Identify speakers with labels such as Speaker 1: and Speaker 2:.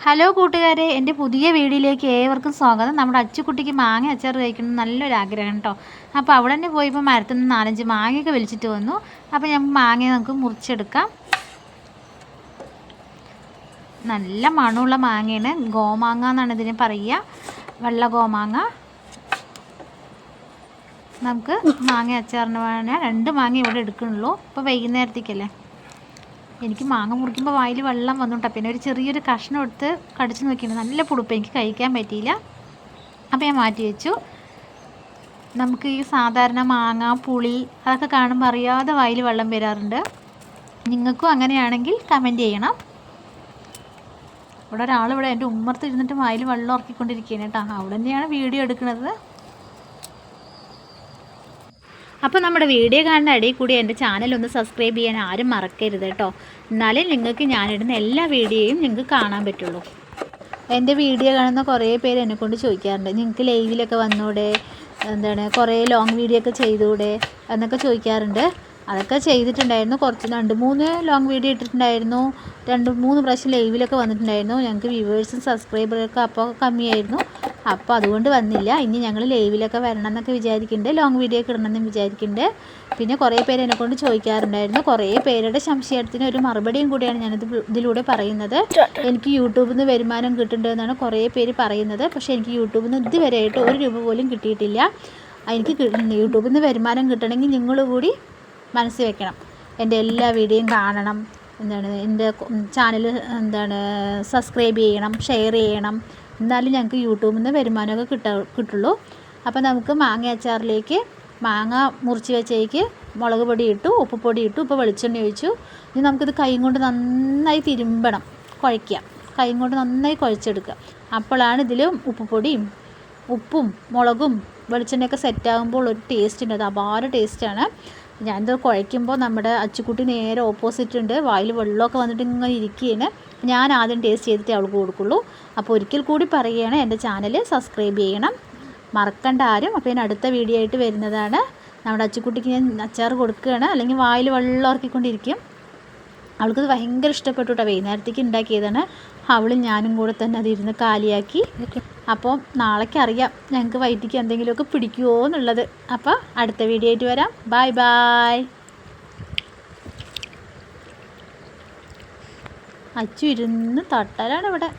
Speaker 1: Hello കൂട്ടുകാരെ, എൻ്റെ പുതിയ വീഡിയോയിലേക്ക് ഏവർക്കും സ്വാഗതം. നമ്മുടെ അച്ചുക്കുട്ടിക്ക് മാങ്ങ അച്ചാർ കഴിക്കണം നല്ലൊരു ആഗ്രഹം കേട്ടോ. അപ്പോൾ അവിടെ തന്നെ പോയപ്പോൾ മരത്തിൽ നിന്ന് 4-5 മാങ്ങയൊക്കെ വലിച്ചിട്ട് വന്നു. അപ്പോൾ മാങ്ങ നമുക്ക് മുറിച്ചെടുക്കാം. നല്ല മണമുള്ള മാങ്ങയാണ്, ഗോമാങ്ങ എന്നാണ് ഇതിന് പറയുക, വെള്ള ഗോമാങ്ങ. നമുക്ക് മാങ്ങ അച്ചാറിന് വേണേൽ 2 മാങ്ങ ഇവിടെ എടുക്കണുള്ളൂ. ഇപ്പോൾ വൈകുന്നേരത്തേക്കല്ലേ. എനിക്ക് മാങ്ങ മുറിക്കുമ്പോൾ വായിൽ വെള്ളം വന്നുട്ടോ. പിന്നെ ഒരു ചെറിയൊരു കഷ്ണം എടുത്ത് കടിച്ച് നോക്കിയിട്ട് നല്ല പുളിപ്പ്, എനിക്ക് കഴിക്കാൻ പറ്റിയില്ല. അപ്പോൾ ഞാൻ മാറ്റി വെച്ചു. നമുക്ക് ഈ സാധാരണ മാങ്ങ പുളി അതൊക്കെ കാണുമ്പോൾ അറിയാതെ വായിൽ വെള്ളം വരാറുണ്ട്. നിങ്ങൾക്കും അങ്ങനെയാണെങ്കിൽ കമൻറ്റ് ചെയ്യണം. ഇവിടെ ഒരാളിവിടെ എൻ്റെ ഉമ്മർത്ത് ഇരുന്നിട്ട് വായിൽ വെള്ളം ഇറക്കിക്കൊണ്ടിരിക്കുകയാണ് കേട്ടോ. അവിടെ തന്നെയാണ് വീഡിയോ എടുക്കുന്നത്. അപ്പോൾ നമ്മുടെ വീഡിയോ കാണുന്ന ഇടയിൽ കൂടി എൻ്റെ ചാനൽ സബ്സ്ക്രൈബ് ചെയ്യാൻ ആരും മറക്കരുത് കേട്ടോ. എന്നാലേ നിങ്ങൾക്ക് ഞാനിടുന്ന എല്ലാ വീഡിയോയും നിങ്ങൾക്ക് കാണാൻ പറ്റുള്ളൂ. എൻ്റെ വീഡിയോ കാണുന്ന കുറേ പേര് എന്നെക്കൊണ്ട് ചോദിക്കാറുണ്ട്, നിങ്ങൾക്ക് ലൈവിലൊക്കെ വന്നൂടെ, കുറേ ലോങ് വീഡിയോ ഒക്കെ ചെയ്തുകൂടെ എന്നൊക്കെ ചോദിക്കാറുണ്ട്. അതൊക്കെ ചെയ്തിട്ടുണ്ടായിരുന്നു. 2-3 ലോങ് വീഡിയോ ഇട്ടിട്ടുണ്ടായിരുന്നു. 2-3 പ്രാവശ്യം ലൈവിലൊക്കെ വന്നിട്ടുണ്ടായിരുന്നു. ഞങ്ങൾക്ക് വ്യൂവേഴ്സും സബ്സ്ക്രൈബറൊക്കെ അപ്പോൾ കമ്മിയായിരുന്നു. അപ്പോൾ അതുകൊണ്ട് വന്നില്ല. ഇനി ഞങ്ങൾ ലൈവിലൊക്കെ വരണം എന്നൊക്കെ വിചാരിക്കുന്നുണ്ട്, ലോങ് വീഡിയോ ഒക്കെ ഇടണമെന്ന് വിചാരിക്കുന്നുണ്ട്. പിന്നെ കുറേ പേര് എന്നെക്കൊണ്ട് ചോദിക്കാറുണ്ടായിരുന്നു. കുറേ പേരുടെ സംശയത്തിന് ഒരു മറുപടിയും കൂടിയാണ് ഞാനിത് ഇതിലൂടെ പറയുന്നത്. എനിക്ക് യൂട്യൂബിൽ നിന്ന് വരുമാനം കിട്ടുന്നുണ്ടെന്നാണ് കുറേ പേര് പറയുന്നത്. പക്ഷേ എനിക്ക് യൂട്യൂബിൽ നിന്ന് ഇതുവരെയായിട്ട് 1 രൂപ പോലും കിട്ടിയിട്ടില്ല. എനിക്ക് യൂട്യൂബിൽ നിന്ന് വരുമാനം കിട്ടണമെങ്കിൽ നിങ്ങൾ കൂടി മനസ്സിൽ വെക്കണം. എൻ്റെ എല്ലാ വീഡിയോയും കാണണം, എൻ്റെ ചാനൽ സബ്സ്ക്രൈബ് ചെയ്യണം, ഷെയർ ചെയ്യണം. എന്നാലും ഞങ്ങൾക്ക് യൂട്യൂബിൽ നിന്ന് വരുമാനമൊക്കെ കിട്ടുള്ളൂ. അപ്പോൾ നമുക്ക് മാങ്ങ അച്ചാറിലേക്ക് മാങ്ങ മുറിച്ച് വെച്ചേക്ക് മുളക് പൊടി ഇട്ടു, ഉപ്പുപൊടി ഇട്ടു, ഇപ്പോൾ വെളിച്ചെണ്ണ ഒഴിച്ചു. ഇനി നമുക്കിത് കൈ കൊണ്ട് നന്നായി തിരുമ്പണം, കുഴയ്ക്കുക. കൈ കൊണ്ട് നന്നായി കുഴച്ചെടുക്കുക. അപ്പോഴാണ് ഇതിൽ ഉപ്പും മുളകും വെളിച്ചെണ്ണയൊക്കെ സെറ്റാകുമ്പോൾ ഒരു ടേസ്റ്റ് ഉണ്ട്. അത് അപാര ടേസ്റ്റാണ്. ഞാനിത് കുഴയ്ക്കുമ്പോൾ നമ്മുടെ അച്ചുക്കുട്ടി നേരെ ഓപ്പോസിറ്റ് ഉണ്ട്, വായിൽ വെള്ളമൊക്കെ വന്നിട്ട് ഇങ്ങനെ ഇരിക്കുകയാണ്. ഞാൻ ആദ്യം ടേസ്റ്റ് ചെയ്തിട്ട് അവൾക്ക് കൊടുക്കുള്ളൂ. അപ്പോൾ ഒരിക്കൽ കൂടി പറയുകയാണ്, എൻ്റെ ചാനൽ സബ്സ്ക്രൈബ് ചെയ്യണം, മറക്കണ്ട ആരും. അപ്പോൾ ഞാൻ അടുത്ത വീഡിയോ ആയിട്ട് വരുന്നതാണ്. നമ്മുടെ അച്ചുക്കുട്ടിക്ക് ഞാൻ അച്ചാർ കൊടുക്കുകയാണ്, അല്ലെങ്കിൽ വായിൽ വെള്ളം ഇറക്കിക്കൊണ്ടിരിക്കും. അവൾക്കത് ഭയങ്കര ഇഷ്ടപ്പെട്ടു കേട്ടോ. വൈകുന്നേരത്തേക്ക് ഉണ്ടാക്കിയതാണ്. അവളും ഞാനും കൂടെ തന്നെ അതിരുന്ന് കാലിയാക്കി. അപ്പോൾ നാളേക്ക് അറിയാം ഞങ്ങൾക്ക് വയറ്റിക്ക് എന്തെങ്കിലുമൊക്കെ പിടിക്കുമോ എന്നുള്ളത്. അപ്പോൾ അടുത്ത വീഡിയോ ആയിട്ട് വരാം. Bye bye. അച്ചു ഇരുന്ന് തട്ടലാണ് ഇവിടെ.